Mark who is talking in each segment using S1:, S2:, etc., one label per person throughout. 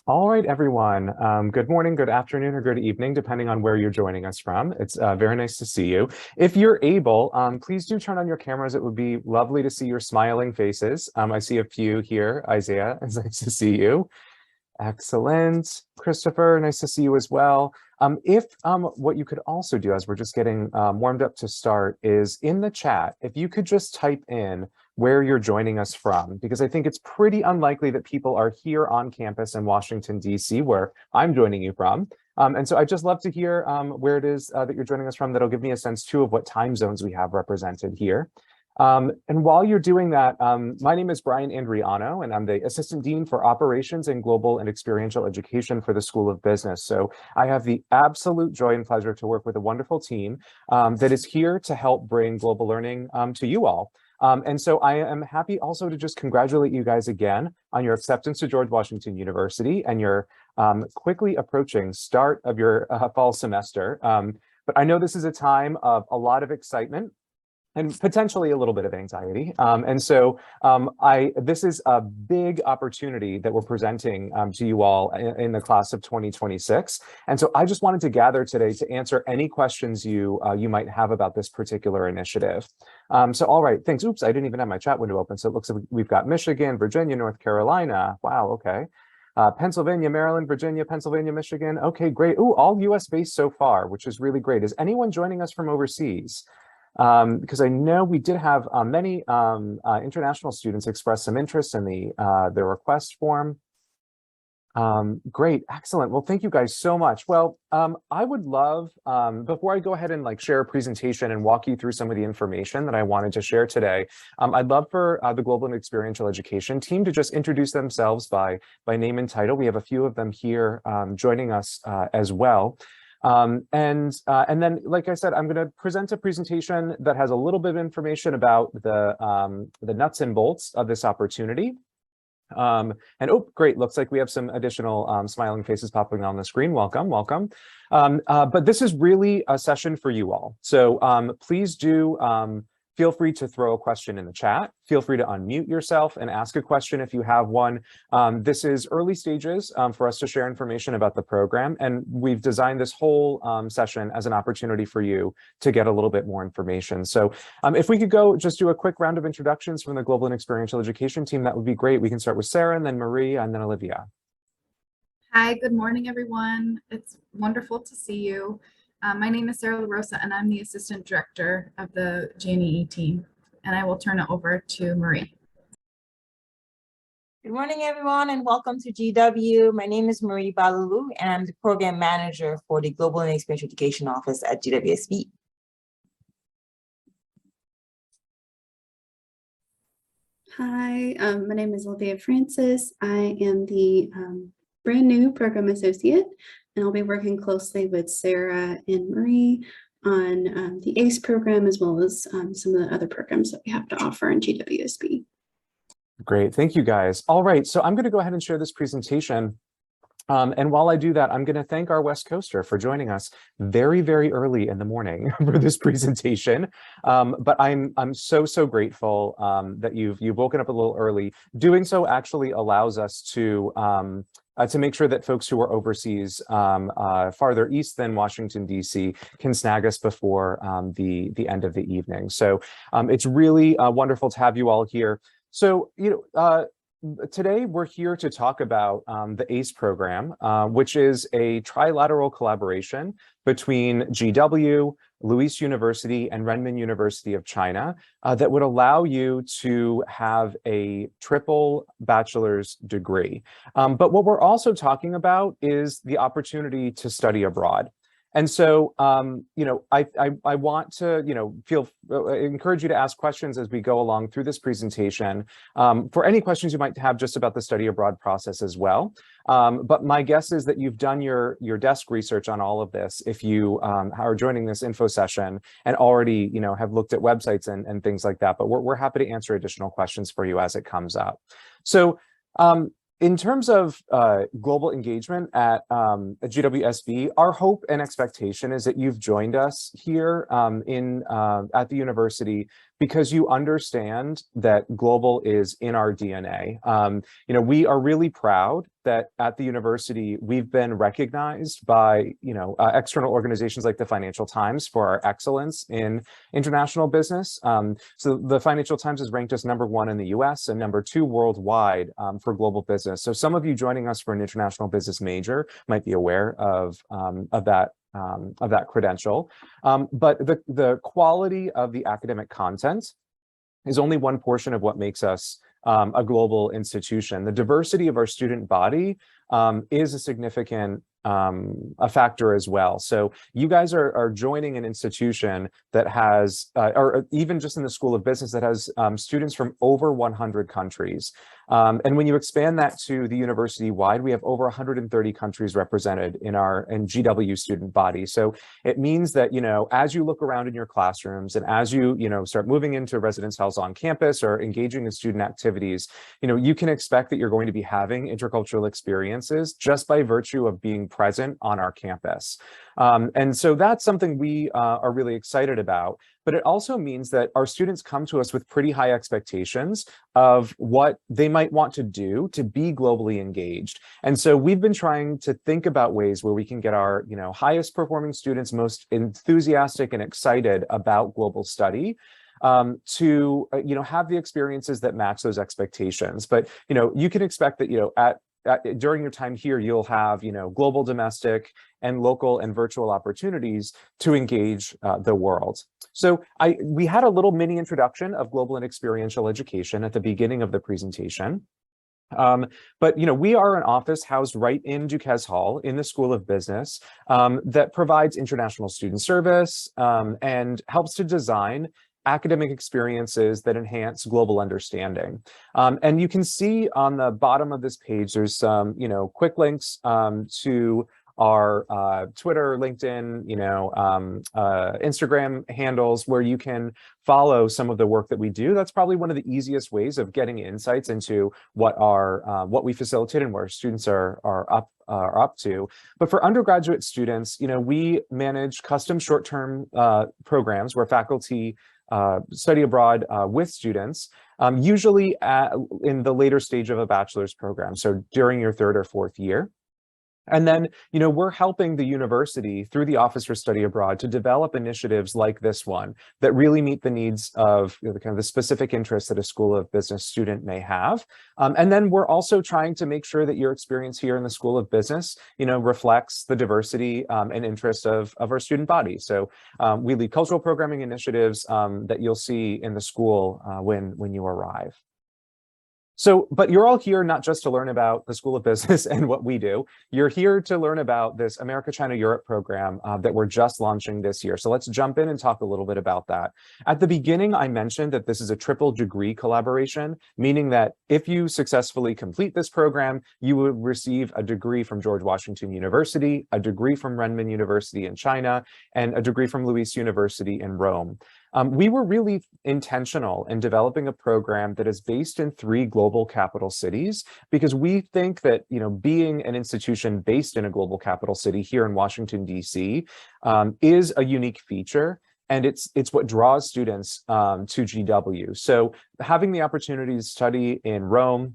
S1: All right, everyone. Good morning, good afternoon, or good evening, depending on where you're joining us from. It's very nice to see you. If you're able, please do turn on your cameras. It would be lovely to see your smiling faces. I see a few here. Isaiah, it's nice to see you. Excellent. Christopher, nice to see you as well. If what you could also do as we're just getting warmed up to start is in the chat, if you could just type in where you're joining us from, because I think it's pretty unlikely that people are here on campus in Washington, D.C., where I'm joining you from. And so I'd just love to hear where it is that you're joining us from. That'll give me a sense too of what time zones we have represented here. And while you're doing that, my name is Brian Andriano, and I'm the Assistant Dean for Operations in Global and Experiential Education for the School of Business. So I have the absolute joy and pleasure to work with a wonderful team that is here to help bring global learning to you all. And so I am happy also to just congratulate you guys again on your acceptance to George Washington University and your quickly approaching start of your fall semester. But I know this is a time of a lot of excitement and potentially a little bit of anxiety. And so this is a big opportunity that we're presenting to you all in the class of 2026. And so I just wanted to gather today to answer any questions you might have about this particular initiative. So all right, thanks. Oops, I didn't even have my chat window open. So it looks like we've got Michigan, Virginia, North Carolina. Wow, okay. Pennsylvania, Maryland, Virginia, Pennsylvania, Michigan. Okay, great. Ooh, all US based so far, which is really great. Is anyone joining us from overseas? Because I know we did have many international students express some interest in the request form. Great, excellent. Well, thank you guys so much. Well, I would love, before I go ahead and share a presentation and walk you through some of the information that I wanted to share today, I'd love for the Global and Experiential Education team to just introduce themselves by name and title. We have a few of them here joining us as well. And then, like I said, I'm going to present a presentation that has a little bit of information about the nuts and bolts of this opportunity. And oh, great, looks like we have some additional smiling faces popping on the screen. Welcome, welcome. But this is really a session for you all. So please do feel free to throw a question in the chat. Feel free to unmute yourself and ask a question if you have one. This is early stages for us to share information about the program, and we've designed this whole session as an opportunity for you to get a little bit more information. So if we could go just do a quick round of introductions from the Global and Experiential Education team, that would be great. We can start with Sarah, and then Marie, and then Olivia.
S2: Hi, good morning, everyone. It's wonderful to see you. My name is Sarah LaRosa, and I'm the Assistant Director of the GNEE team, and I will turn it over to Marie.
S3: Good morning, everyone, and welcome to GW. My name is Marie Balulu, and I'm the Program Manager for the Global and Experiential Education Office at GWSB.
S4: Hi, my name is Olivia Francis. I am the brand new Program Associate, and I'll be working closely with Sarah and Marie on the ACE program, as well as some of the other programs that we have to offer in GWSB.
S1: Great, thank you guys. All right, so I'm going to go ahead and share this presentation. And while I do that, I'm going to thank our West Coaster for joining us very, very early in the morning for this presentation. But I'm so grateful that you've woken up a little early. Doing so actually allows us to make sure that folks who are overseas, farther east than Washington, D.C., can snag us before the end of the evening. So it's really wonderful to have you all here. So, today we're here to talk about the ACE program, which is a trilateral collaboration between GW, Luis University, and Renmin University of China that would allow you to have a triple bachelor's degree. But what we're also talking about is the opportunity to study abroad. And so, I want to, encourage you to ask questions as we go along through this presentation for any questions you might have just about the study abroad process as well. But my guess is that you've done your desk research on all of this if you are joining this info session and already, have looked at websites and things like that. But we're happy to answer additional questions for you as it comes up. So, in terms of global engagement at GWSB, our hope and expectation is that you've joined us here at the university because you understand that global is in our DNA. We are really proud that at the university, we've been recognized by, external organizations like the Financial Times for our excellence in international business. So the Financial Times has ranked us #1 in the US and #2 worldwide for global business. So some of you joining us for an international business major might be aware of that credential. But the quality of the academic content is only one portion of what makes us a global institution. The diversity of our student body is a significant a factor as well. So you guys are joining an institution that has, or even just in the School of Business, that has students from over 100 countries. And when you expand that to the university-wide, we have over 130 countries represented in GW student body. So it means that, as you look around in your classrooms and as you, start moving into residence halls on campus or engaging in student activities, you can expect that you're going to be having intercultural experiences just by virtue of being present on our campus. And so that's something we are really excited about. But it also means that our students come to us with pretty high expectations of what they might want to do to be globally engaged. And so we've been trying to think about ways where we can get our, highest performing students most enthusiastic and excited about global study to, have the experiences that match those expectations. But, you can expect that, during your time here, you'll have, global, domestic, and local and virtual opportunities to engage the world. So we had a little mini introduction of global and experiential education at the beginning of the presentation. But we are an office housed right in Duquesne Hall in the School of Business that provides international student service and helps to design academic experiences that enhance global understanding. And you can see on the bottom of this page, there's some, quick links to our Twitter, LinkedIn, Instagram handles where you can follow some of the work that we do. That's probably one of the easiest ways of getting insights into what we facilitate and where students are up to. But for undergraduate students, we manage custom short-term programs where faculty study abroad with students, usually in the later stage of a bachelor's program, so during your 3rd or 4th year. And then, we're helping the university through the Office for Study Abroad to develop initiatives like this one that really meet the needs of the kind of the specific interests that a School of Business student may have. And then we're also trying to make sure that your experience here in the School of Business, reflects the diversity and interests of our student body. So we lead cultural programming initiatives that you'll see in the school when you arrive. So, but you're all here not just to learn about the School of Business and what we do. You're here to learn about this America, China, Europe program that we're just launching this year. So let's jump in and talk a little bit about that. At the beginning, I mentioned that this is a triple degree collaboration, meaning that if you successfully complete this program, you will receive a degree from George Washington University, a degree from Renmin University in China, and a degree from Luis University in Rome. We were really intentional in developing a program that is based in 3 global capital cities, because we think that, being an institution based in a global capital city here in Washington, D.C. Is a unique feature. And it's what draws students to GW. So having the opportunity to study in Rome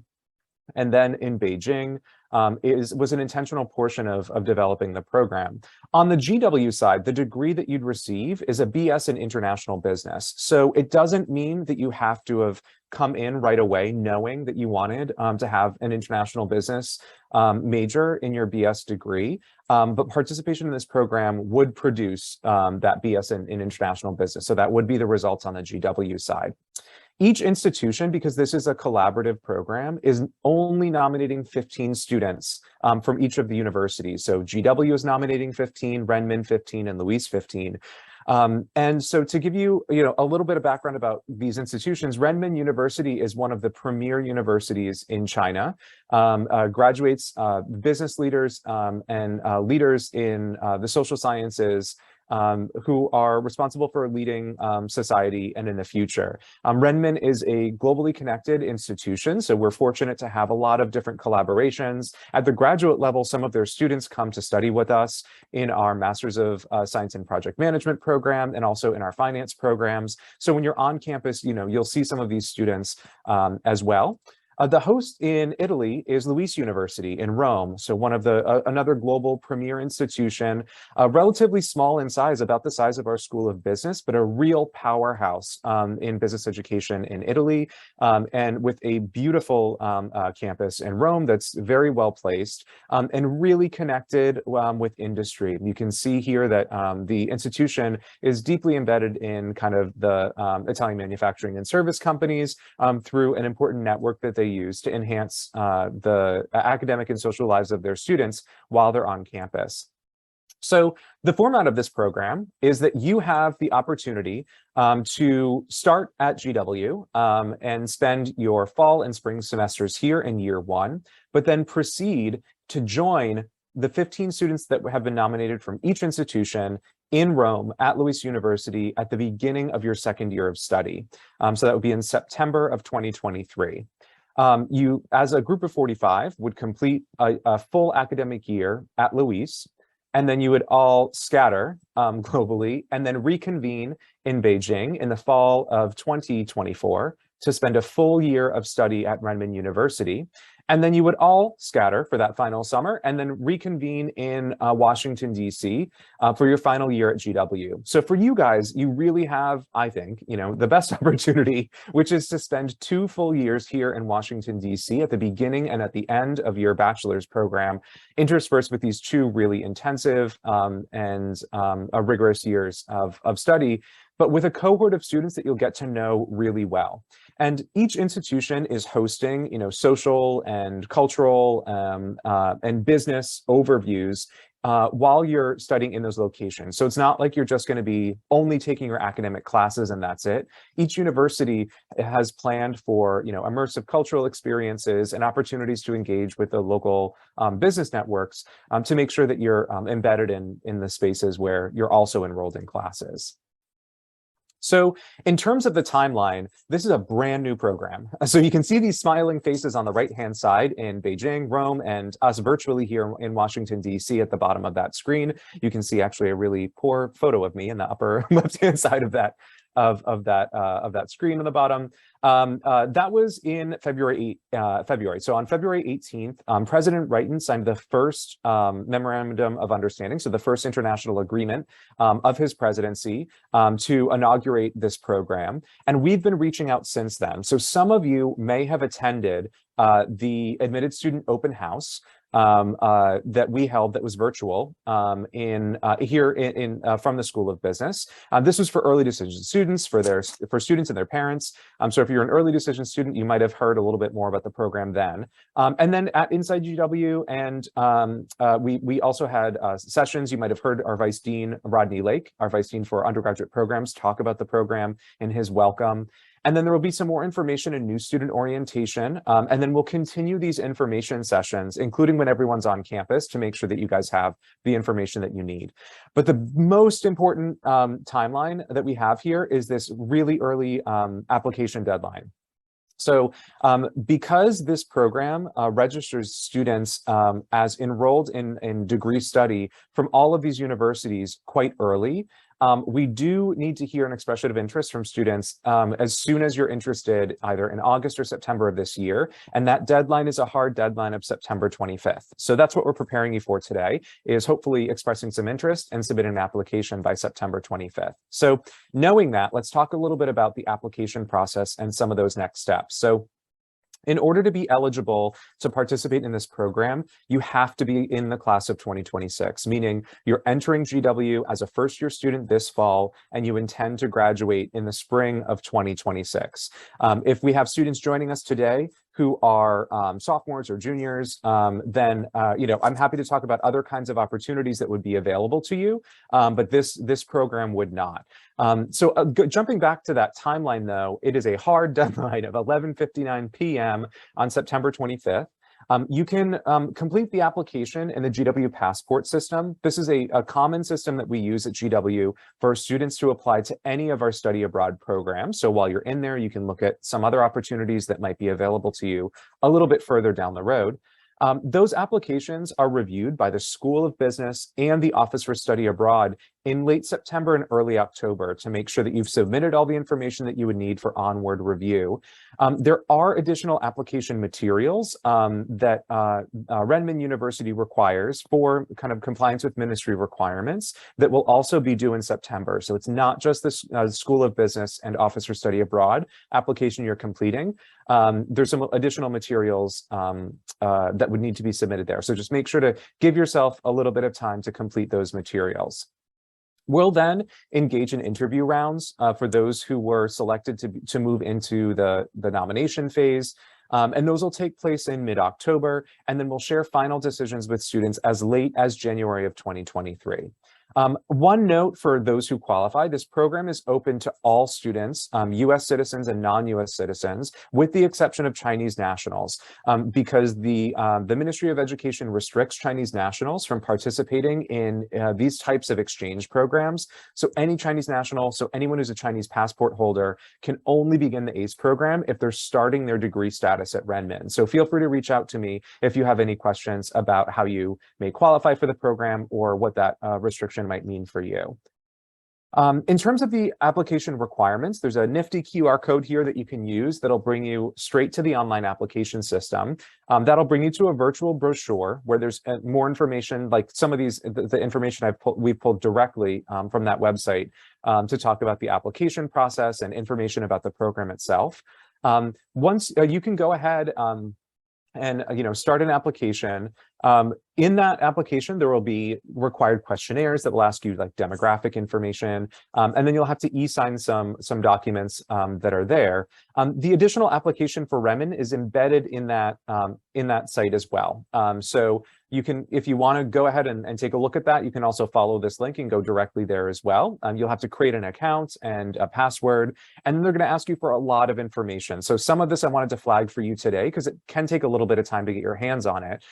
S1: and then in Beijing was an intentional portion of developing the program. On the GW side, the degree that you'd receive is a BS in International Business. So it doesn't mean that you have to have come in right away knowing that you wanted to have an international business major in your BS degree. But participation in this program would produce that BS in International Business. So that would be the results on the GW side. Each institution, because this is a collaborative program, is only nominating 15 students from each of the universities. So GW is nominating 15, Renmin 15, and Luis 15. And so to give you, a little bit of background about these institutions, Renmin University is one of the premier universities in China, graduates, business leaders, and leaders in the social sciences who are responsible for leading society and in the future. Renmin is a globally connected institution, so we're fortunate to have a lot of different collaborations. At the graduate level, some of their students come to study with us in our Masters of Science and Project Management program and also in our finance programs. So when you're on campus, you'll see some of these students as well. The host in Italy is Luis University in Rome, so one of the another global premier institution, relatively small in size, about the size of our School of Business, but a real powerhouse in business education in Italy, and with a beautiful campus in Rome that's very well placed and really connected with industry. You can see here that the institution is deeply embedded in kind of the Italian manufacturing and service companies through an important network that they use to enhance the academic and social lives of their students while they're on campus. So the format of this program is that you have the opportunity to start at GW and spend your fall and spring semesters here in year one, but then proceed to join the 15 students that have been nominated from each institution in Rome at Luis University at the beginning of your second year of study. So that would be in September of 2023. You, as a group of 45, would complete a full academic year at Luis, and then you would all scatter globally and then reconvene in Beijing in the fall of 2024 to spend a full year of study at Renmin University. And then you would all scatter for that final summer and then reconvene in Washington, D.C. For your final year at GW. So for you guys, you really have, I think, the best opportunity, which is to spend 2 full years here in Washington, D.C. at the beginning and at the end of your bachelor's program, interspersed with these 2 really intensive and rigorous years of study, but with a cohort of students that you'll get to know really well. And each institution is hosting, social and cultural and business overviews while you're studying in those locations. So it's not like you're just going to be only taking your academic classes and that's it. Each university has planned for, immersive cultural experiences and opportunities to engage with the local business networks to make sure that you're embedded in the spaces where you're also enrolled in classes. So in terms of the timeline, this is a brand new program. So you can see these smiling faces on the right-hand side in Beijing, Rome, and us virtually here in Washington, D.C. at the bottom of that screen. You can see actually a really poor photo of me in the upper left-hand side of that screen on the bottom. That was in February. So on February 18th, President Wrighton signed the first memorandum of understanding, so the first international agreement of his presidency to inaugurate this program. And we've been reaching out since then. So some of you may have attended the admitted student open house that we held that was virtual from the School of Business. This was for early decision students, for students and their parents. So if you're an early decision student, you might have heard a little bit more about the program then. And then at Inside GW, and we also had sessions. You might have heard our Vice Dean, Rodney Lake, our Vice Dean for undergraduate programs, talk about the program in his welcome. And then there will be some more information and new student orientation. And then we'll continue these information sessions, including when everyone's on campus, to make sure that you guys have the information that you need. But the most important timeline that we have here is this really early application deadline. So because this program registers students as enrolled in degree study from all of these universities quite early, we do need to hear an expression of interest from students as soon as you're interested, either in August or September of this year. And that deadline is a hard deadline of September 25th. So that's what we're preparing you for today, is hopefully expressing some interest and submitting an application by September 25th. So knowing that, let's talk a little bit about the application process and some of those next steps. So in order to be eligible to participate in this program, you have to be in the class of 2026, meaning you're entering GW as a first-year student this fall, and you intend to graduate in the spring of 2026. If we have students joining us today who are sophomores or juniors, then I'm happy to talk about other kinds of opportunities that would be available to you, but this program would not. Jumping back to that timeline, though, it is a hard deadline of 11:59 p.m. on September 25th. You can complete the application in the GW Passport system. This is a common system that we use at GW for students to apply to any of our study abroad programs. So while you're in there, you can look at some other opportunities that might be available to you a little bit further down the road. Those applications are reviewed by the School of Business and the Office for Study Abroad in late September and early October to make sure that you've submitted all the information that you would need for onward review. There are additional application materials that Renmin University requires for kind of compliance with ministry requirements that will also be due in September. So it's not just the School of Business and Office for Study Abroad application you're completing. There's some additional materials that would need to be submitted there. So just make sure to give yourself a little bit of time to complete those materials. We'll then engage in interview rounds for those who were selected to move into the nomination phase. And those will take place in mid-October, and then we'll share final decisions with students as late as January of 2023. One note for those who qualify, this program is open to all students, US citizens and non-US citizens, with the exception of Chinese nationals, because the Ministry of Education restricts Chinese nationals from participating in these types of exchange programs. So any Chinese national, so anyone who's a Chinese passport holder, can only begin the ACE program if they're starting their degree status at Renmin. So feel free to reach out to me if you have any questions about how you may qualify for the program or what that restriction might mean for you. In terms of the application requirements, there's a nifty QR code here that you can use that'll bring you straight to the online application system. That'll bring you to a virtual brochure where there's more information, like some of these, the information we've pulled directly from that website to talk about the application process and information about the program itself. Once you can go ahead and start an application. In that application, there will be required questionnaires that will ask you like demographic information, and then you'll have to e-sign some documents that are there. The additional application for Renmin is embedded in that site as well. So you can, if you want to go ahead and take a look at that, you can also follow this link and go directly there as well. You'll have to create an account and a password, and then they're going to ask you for a lot of information. So some of this I wanted to flag for you today because it can take a little bit of time to get your hands on it.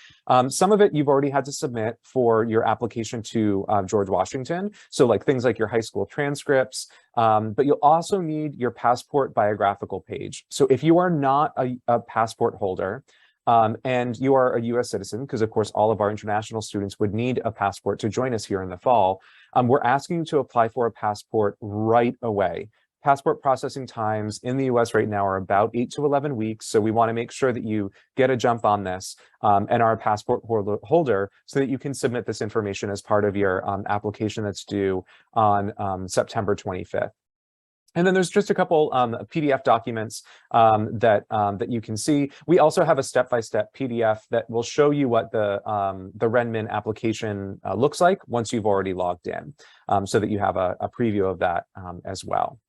S1: Some of it you've already had to submit for your application to George Washington. So like things like your high school transcripts, but you'll also need your passport biographical page. So if you are not a passport holder, and you are a US citizen, because of course all of our international students would need a passport to join us here in the fall, we're asking you to apply for a passport right away. Passport processing times in the US right now are about 8 to 11 weeks. So we want to make sure that you get a jump on this and are a passport holder so that you can submit this information as part of your application that's due on September 25th. And then there's just a couple PDF documents that you can see. We also have a step-by-step PDF that will show you what the Renmin application looks like once you've already logged in, so that you have a preview of that as well.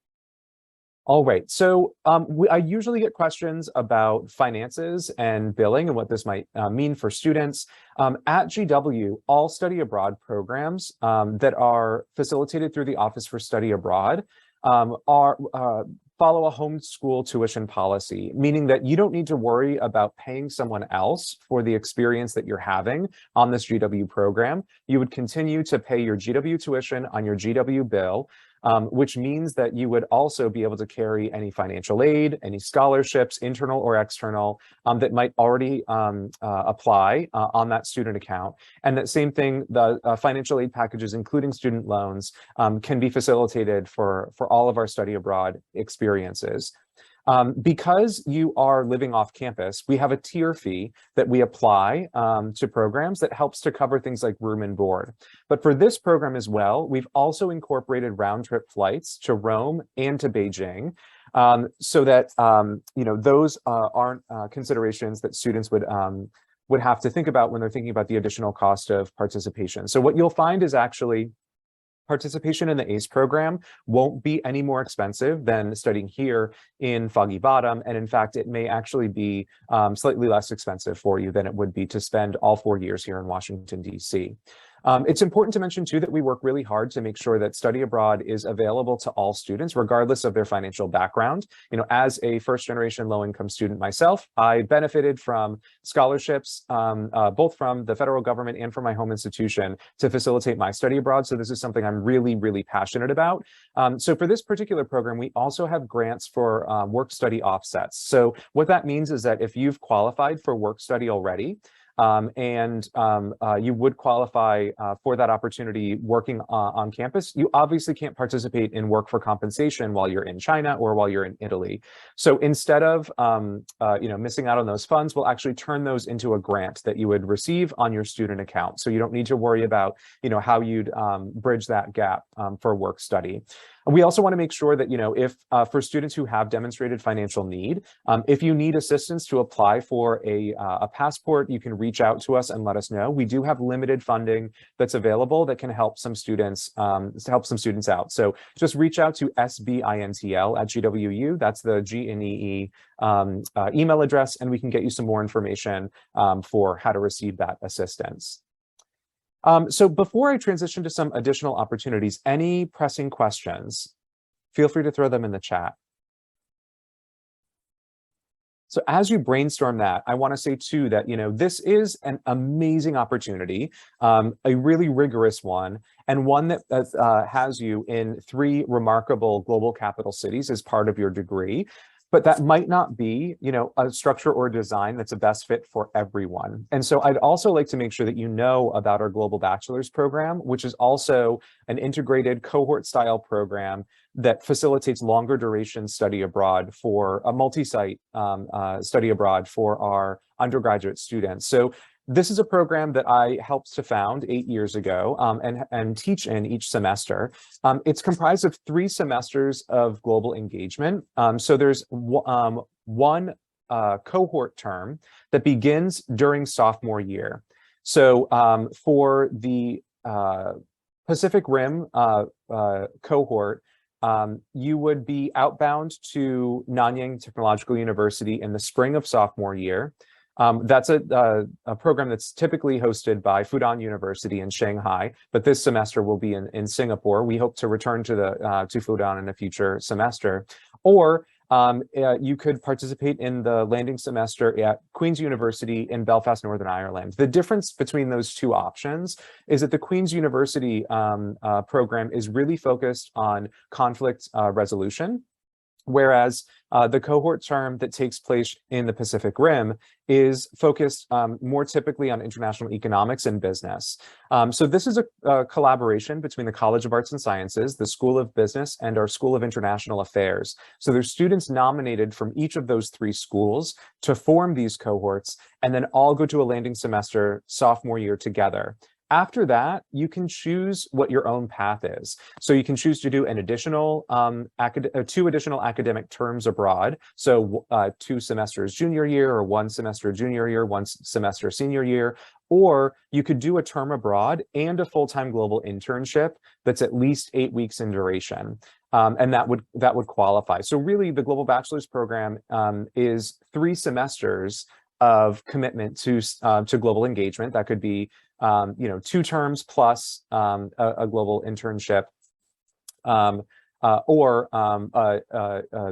S1: All right, so I usually get questions about finances and billing and what this might mean for students. At GW, all study abroad programs that are facilitated through the Office for Study Abroad follow a homeschool tuition policy, meaning that you don't need to worry about paying someone else for the experience that you're having on this GW program. You would continue to pay your GW tuition on your GW bill, which means that you would also be able to carry any financial aid, any scholarships, internal or external, that might already apply on that student account. And that same thing, the financial aid packages, including student loans, can be facilitated for all of our study abroad experiences. Because you are living off campus, we have a tier fee that we apply to programs that helps to cover things like room and board. But for this program as well, we've also incorporated round-trip flights to Rome and to Beijing, so that those aren't considerations that students would have to think about when they're thinking about the additional cost of participation. So what you'll find is actually participation in the ACE program won't be any more expensive than studying here in Foggy Bottom. And in fact, it may actually be slightly less expensive for you than it would be to spend all 4 years here in Washington, D.C. It's important to mention too that we work really hard to make sure that study abroad is available to all students, regardless of their financial background. As a first-generation low-income student myself, I benefited from scholarships, both from the federal government and from my home institution to facilitate my study abroad. So this is something I'm really, really passionate about. So for this particular program, we also have grants for work-study offsets. So what that means is that if you've qualified for work-study already, you would qualify for that opportunity working on campus, you obviously can't participate in work for compensation while you're in China or while you're in Italy. So instead of missing out on those funds, we'll actually turn those into a grant that you would receive on your student account. So you don't need to worry about how you'd bridge that gap for work study. We also want to make sure that, if for students who have demonstrated financial need, if you need assistance to apply for a passport, you can reach out to us and let us know. We do have limited funding that's available that can help some students out. So just reach out to sbintl@GWU. That's the GNEE email address, and we can get you some more information for how to receive that assistance. So before I transition to some additional opportunities, any pressing questions? Feel free to throw them in the chat. So as you brainstorm that, I want to say too that, this is an amazing opportunity, a really rigorous one, and one that has you in 3 remarkable global capital cities as part of your degree. But that might not be, a structure or design that's a best fit for everyone. And so I'd also like to make sure that you know about our Global Bachelors program, which is also an integrated cohort-style program that facilitates longer duration study abroad for a multi-site study abroad for our undergraduate students. So this is a program that I helped to found 8 years ago and teach in each semester. It's comprised of 3 semesters of global engagement. So there's one cohort term that begins during sophomore year. So for the Pacific Rim cohort, you would be outbound to Nanyang Technological University in the spring of sophomore year. That's a program that's typically hosted by Fudan University in Shanghai, but this semester will be in Singapore. We hope to return to Fudan in a future semester. Or you could participate in the landing semester at Queen's University in Belfast, Northern Ireland. The difference between those 2 options is that the Queen's University program is really focused on conflict resolution, whereas the cohort term that takes place in the Pacific Rim is focused more typically on international economics and business. So this is a collaboration between the College of Arts and Sciences, the School of Business, and our School of International Affairs. So there's students nominated from each of those 3 schools to form these cohorts, and then all go to a landing semester sophomore year together. After that, you can choose what your own path is. So you can choose to do an additional 2 additional academic terms abroad. So 2 semesters junior year, or 1 semester junior year, 1 semester senior year. Or you could do a term abroad and a full-time global internship that's at least 8 weeks in duration. And that would qualify. So really, the Global Bachelors program is 3 semesters of commitment to global engagement. That could be 2 terms plus a global internship, or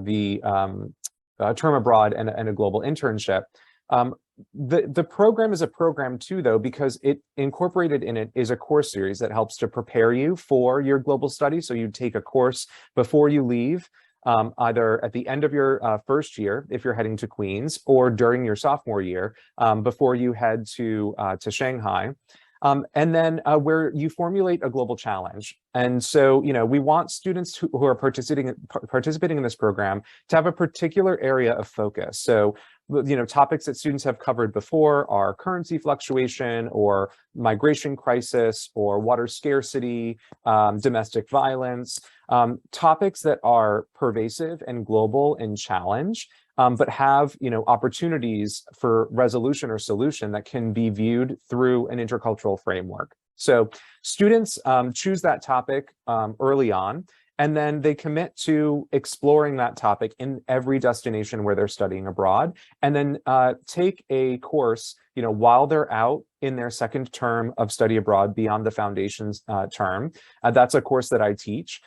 S1: the term abroad and a global internship. The program is a program too, though, because it incorporated in it is a course series that helps to prepare you for your global studies. So you take a course before you leave, either at the end of your first year, if you're heading to Queens, or during your sophomore year, before you head to Shanghai. And then where you formulate a global challenge. And so, we want students who are participating in this program to have a particular area of focus. So, topics that students have covered before are currency fluctuation, or migration crisis, or water scarcity, domestic violence, topics that are pervasive and global in challenge, but have opportunities for resolution or solution that can be viewed through an intercultural framework. So students choose that topic early on, and then they commit to exploring that topic in every destination where they're studying abroad, and then take a course while they're out in their second term of study abroad beyond the foundations term. That's a course that I teach,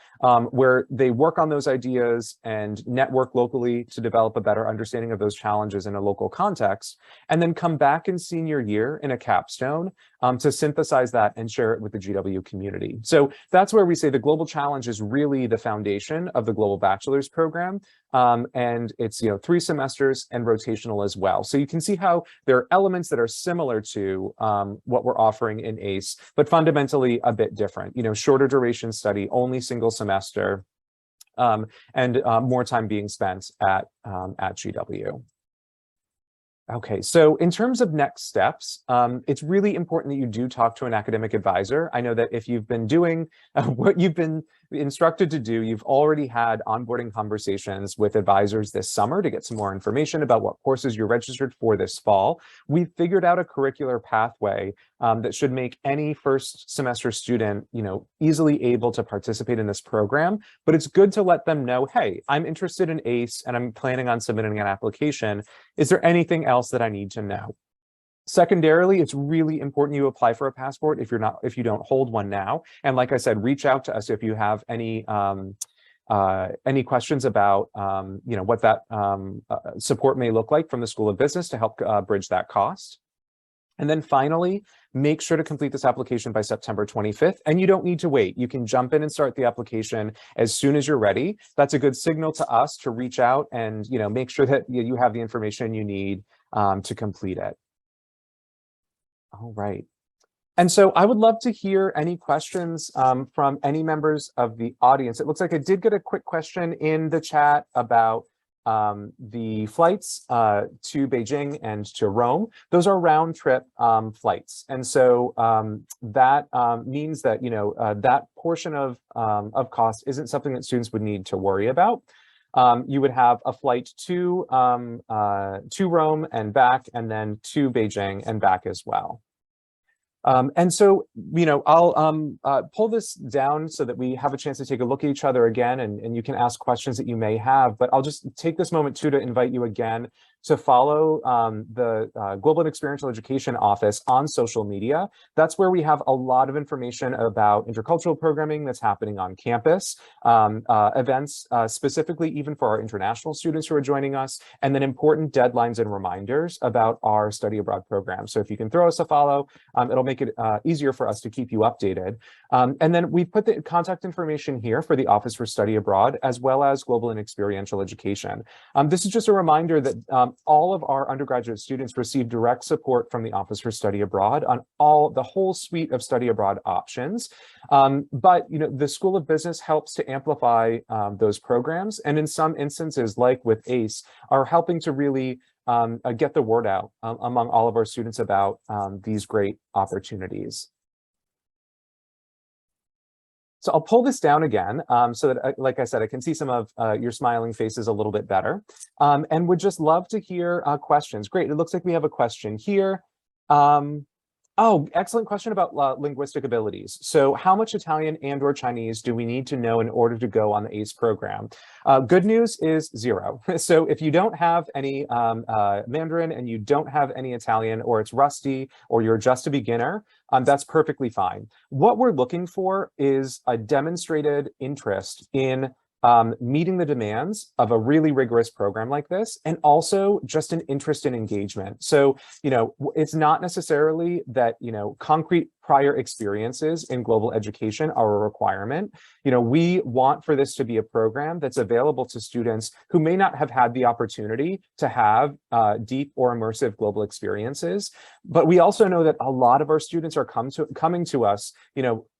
S1: where they work on those ideas and network locally to develop a better understanding of those challenges in a local context, and then come back in senior year in a capstone to synthesize that and share it with the GW community. So that's where we say the global challenge is really the foundation of the global bachelor's program. And it's 3 semesters and rotational as well. So you can see how there are elements that are similar to what we're offering in ACE, but fundamentally a bit different. Shorter duration study, only single semester, and more time being spent at GW. Okay, so in terms of next steps, it's really important that you do talk to an academic advisor. I know that if you've been doing what you've been instructed to do, you've already had onboarding conversations with advisors this summer to get some more information about what courses you're registered for this fall. We've figured out a curricular pathway that should make any first semester student, easily able to participate in this program. But it's good to let them know, hey, I'm interested in ACE and I'm planning on submitting an application. Is there anything else that I need to know? Secondarily, it's really important you apply for a passport if you don't hold one now. And like I said, reach out to us if you have any questions about what that support may look like from the School of Business to help bridge that cost. And then finally, make sure to complete this application by September 25th. And you don't need to wait. You can jump in and start the application as soon as you're ready. That's a good signal to us to reach out and make sure that you have the information you need to complete it. All right. And so I would love to hear any questions from any members of the audience. It looks like I did get a quick question in the chat about the flights to Beijing and to Rome. Those are round trip flights. And so that means that, that portion of cost isn't something that students would need to worry about. You would have a flight to Rome and back, and then to Beijing and back as well. And so, I'll pull this down so that we have a chance to take a look at each other again, and you can ask questions that you may have, but I'll just take this moment too to invite you again to follow the Global and Experiential Education Office on social media. That's where we have a lot of information about intercultural programming that's happening on campus, events specifically even for our international students who are joining us, and then important deadlines and reminders about our study abroad program. So if you can throw us a follow, it'll make it easier for us to keep you updated. And then we put the contact information here for the Office for Study Abroad, as well as Global and Experiential Education. This is just a reminder that all of our undergraduate students receive direct support from the Office for Study Abroad on the whole suite of study abroad options. But the School of Business helps to amplify those programs, and in some instances, like with ACE, are helping to really get the word out among all of our students about these great opportunities. So I'll pull this down again so that, like I said, I can see some of your smiling faces a little bit better, and would just love to hear questions. Great, it looks like we have a question here. Oh, excellent question about linguistic abilities. So how much Italian and/or Chinese do we need to know in order to go on the ACE program? Good news is 0. So if you don't have any Mandarin and you don't have any Italian, or it's rusty, or you're just a beginner, that's perfectly fine. What we're looking for is a demonstrated interest in meeting the demands of a really rigorous program like this, and also just an interest in engagement. So, it's not necessarily that, concrete prior experiences in global education are a requirement. We want for this to be a program that's available to students who may not have had the opportunity to have deep or immersive global experiences. But we also know that a lot of our students are coming to us,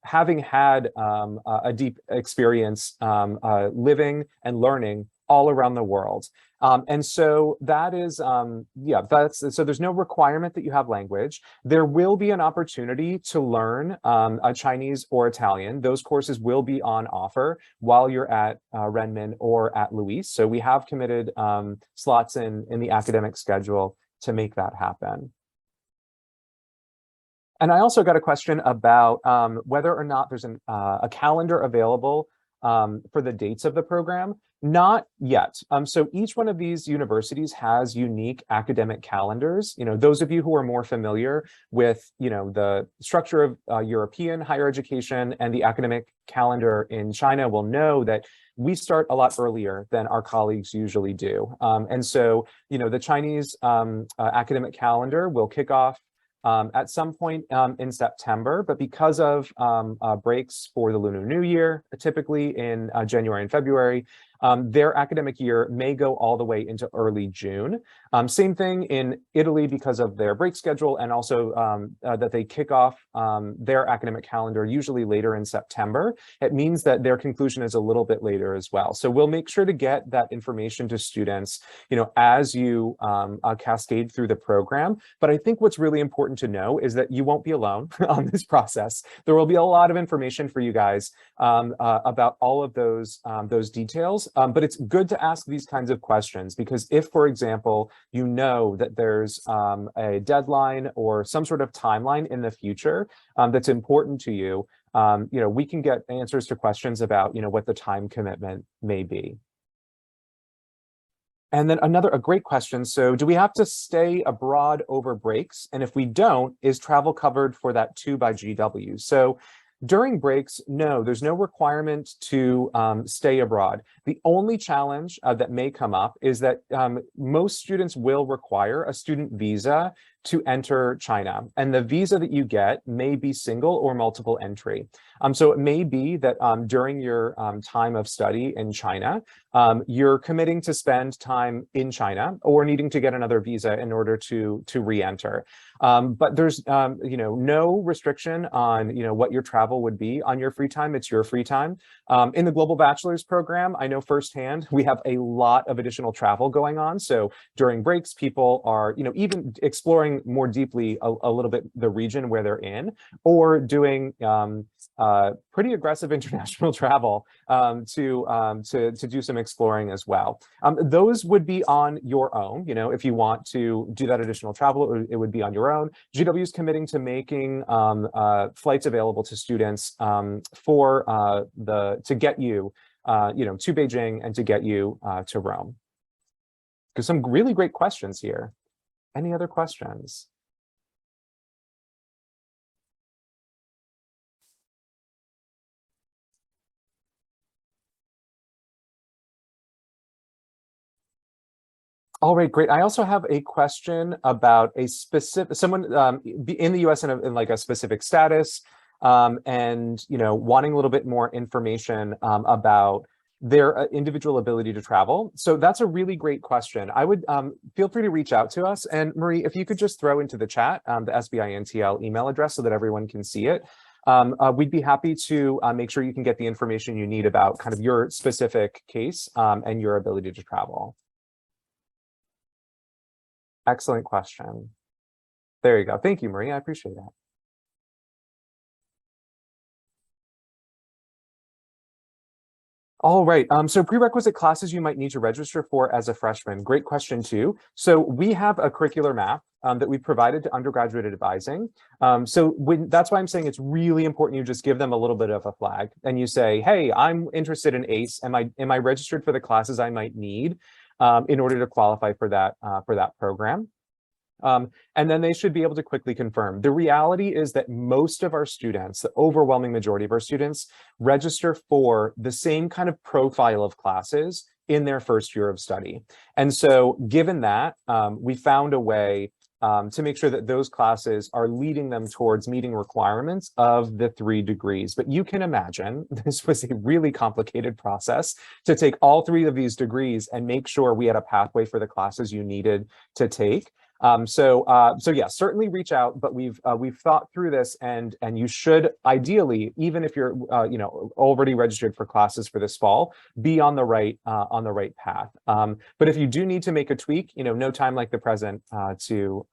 S1: having had a deep experience living and learning all around the world. And so that is, so there's no requirement that you have language. There will be an opportunity to learn a Chinese or Italian. Those courses will be on offer while you're at Renmin or at Luis. So we have committed slots in the academic schedule to make that happen. And I also got a question about whether or not there's a calendar available for the dates of the program. Not yet. So each one of these universities has unique academic calendars. Those of you who are more familiar with, the structure of European higher education and the academic calendar in China will know that we start a lot earlier than our colleagues usually do. And so, the Chinese academic calendar will kick off at some point in September, but because of breaks for the Lunar New Year, typically in January and February, their academic year may go all the way into early June. Same thing in Italy because of their break schedule, and also that they kick off their academic calendar usually later in September. It means that their conclusion is a little bit later as well. So we'll make sure to get that information to students, as you cascade through the program. But I think what's really important to know is that you won't be alone on this process. There will be a lot of information for you guys about all of those details. But it's good to ask these kinds of questions, because if, for example, you know that there's a deadline or some sort of timeline in the future that's important to you, we can get answers to questions about, what the time commitment may be. And then a great question. So do we have to stay abroad over breaks? And if we don't, is travel covered for that too by GW? So during breaks, no, there's no requirement to stay abroad. The only challenge that may come up is that most students will require a student visa to enter China. And the visa that you get may be single or multiple entry. So it may be that during your time of study in China, you're committing to spend time in China or needing to get another visa in order to re-enter. But there's no restriction on what your travel would be on your free time. It's your free time. In the Global Bachelors program, I know firsthand we have a lot of additional travel going on. So during breaks, people are even exploring more deeply a little bit the region where they're in, or doing pretty aggressive international travel to do some exploring as well. Those would be on your own. If you want to do that additional travel, it would be on your own. GW is committing to making flights available to students to get you to Beijing and to get you to Rome. Because some really great questions here. Any other questions? All right, great. I also have a question about someone in the US in like a specific status, and wanting a little bit more information about their individual ability to travel. So that's a really great question. I would feel free to reach out to us. And Marie, if you could just throw into the chat the SBINTL email address so that everyone can see it. We'd be happy to make sure you can get the information you need about kind of your specific case and your ability to travel. Excellent question. There you go. Thank you, Marie. I appreciate that. All right, so prerequisite classes you might need to register for as a freshman. Great question too. So we have a curricular map that we provided to undergraduate advising. That's why I'm saying it's really important you just give them a little bit of a flag and you say, hey, I'm interested in ACE. Am I registered for the classes I might need in order to qualify for that program? And then they should be able to quickly confirm. The reality is that most of our students, the overwhelming majority of our students, register for the same kind of profile of classes in their first year of study. And so given that, we found a way to make sure that those classes are leading them towards meeting requirements of the 3 degrees. But you can imagine this was a really complicated process to take all 3 of these degrees and make sure we had a pathway for the classes you needed to take. So yeah, certainly reach out, but we've thought through this, and you should ideally, even if you're already registered for classes for this fall, be on the right path. But if you do need to make a tweak, no time like the present to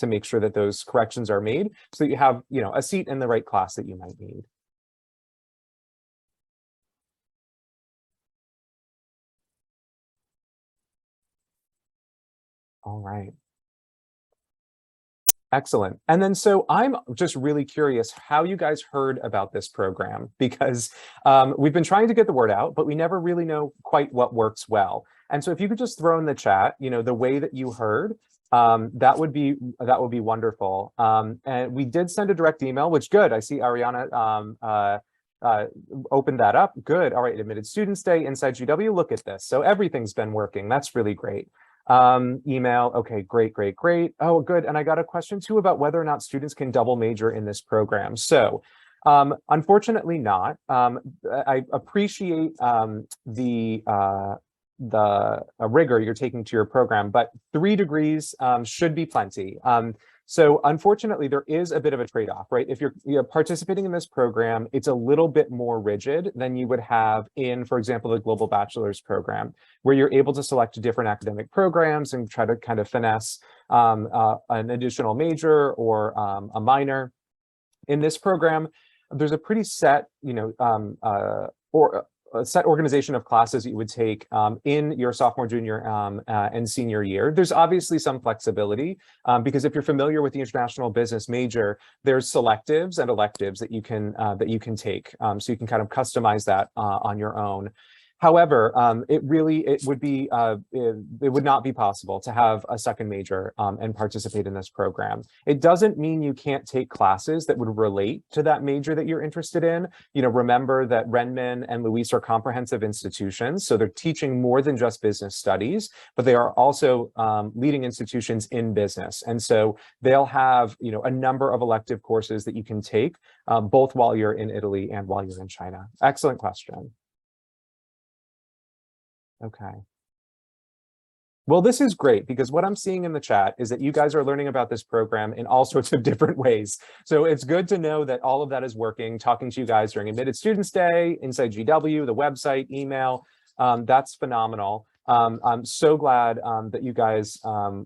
S1: make sure that those corrections are made so that you have a seat in the right class that you might need. All right. Excellent. And then so I'm just really curious how you guys heard about this program, because we've been trying to get the word out, but we never really know quite what works well. And so if you could just throw in the chat, the way that you heard, that would be wonderful. And we did send a direct email, which good. I see Ariana opened that up. Good. All right. Admitted Students Day inside GW. Look at this. So everything's been working. That's really great. Email. Okay, great. Oh, good. And I got a question too about whether or not students can double major in this program. So unfortunately not. I appreciate the rigor you're taking to your program, but 3 degrees should be plenty. So unfortunately, there is a bit of a trade-off, right? If you're participating in this program, it's a little bit more rigid than you would have in, for example, the Global Bachelor's program, where you're able to select different academic programs and try to kind of finesse an additional major or a minor. In this program, there's a pretty set, a set organization of classes that you would take in your sophomore, junior, and senior year. There's obviously some flexibility because if you're familiar with the international business major, there's selectives and electives that you can take. So you can kind of customize that on your own. However, it would not be possible to have a second major and participate in this program. It doesn't mean you can't take classes that would relate to that major that you're interested in. Remember that Renmin and Luis are comprehensive institutions, so they're teaching more than just business studies, but they are also leading institutions in business. And so they'll have a number of elective courses that you can take both while you're in Italy and while you're in China. Excellent question. Okay. Well, this is great because what I'm seeing in the chat is that you guys are learning about this program in all sorts of different ways. So it's good to know that all of that is working, talking to you guys during Admitted Students Day, inside GW, the website, email. That's phenomenal. I'm so glad that you guys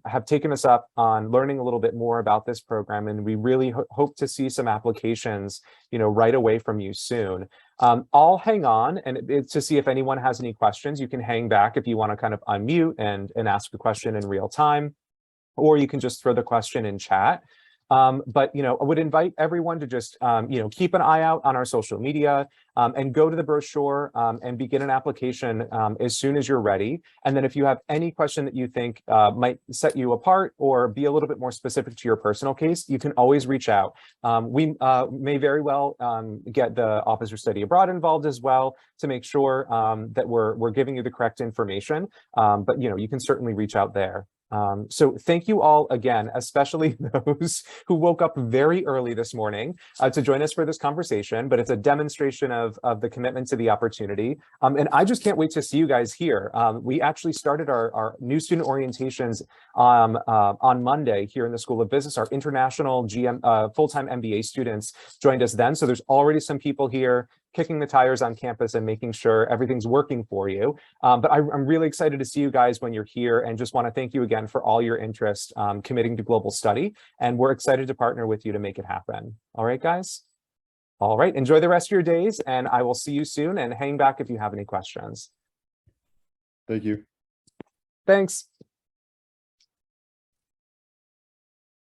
S1: have taken us up on learning a little bit more about this program, and we really hope to see some applications, right away from you soon. I'll hang on and to see if anyone has any questions. You can hang back if you want to kind of unmute and ask the question in real time, or you can just throw the question in chat. But I would invite everyone to just keep an eye out on our social media and go to the brochure and begin an application as soon as you're ready. And then if you have any question that you think might set you apart or be a little bit more specific to your personal case, you can always reach out. We may very well get the Office for Study Abroad involved as well to make sure that we're giving you the correct information. But you can certainly reach out there. So thank you all again, especially those who woke up very early this morning to join us for this conversation, but it's a demonstration of the commitment to the opportunity. And I just can't wait to see you guys here. We actually started our new student orientations on Monday here in the School of Business. Our international full-time MBA students joined us then. So there's already some people here kicking the tires on campus and making sure everything's working for you. But I'm really excited to see you guys when you're here, and just want to thank you again for all your interest committing to global study. And we're excited to partner with you to make it happen. All right, guys? All right, enjoy the rest of your days, and I will see you soon, and hang back if you have any questions.
S5: Thank you.
S1: Thanks.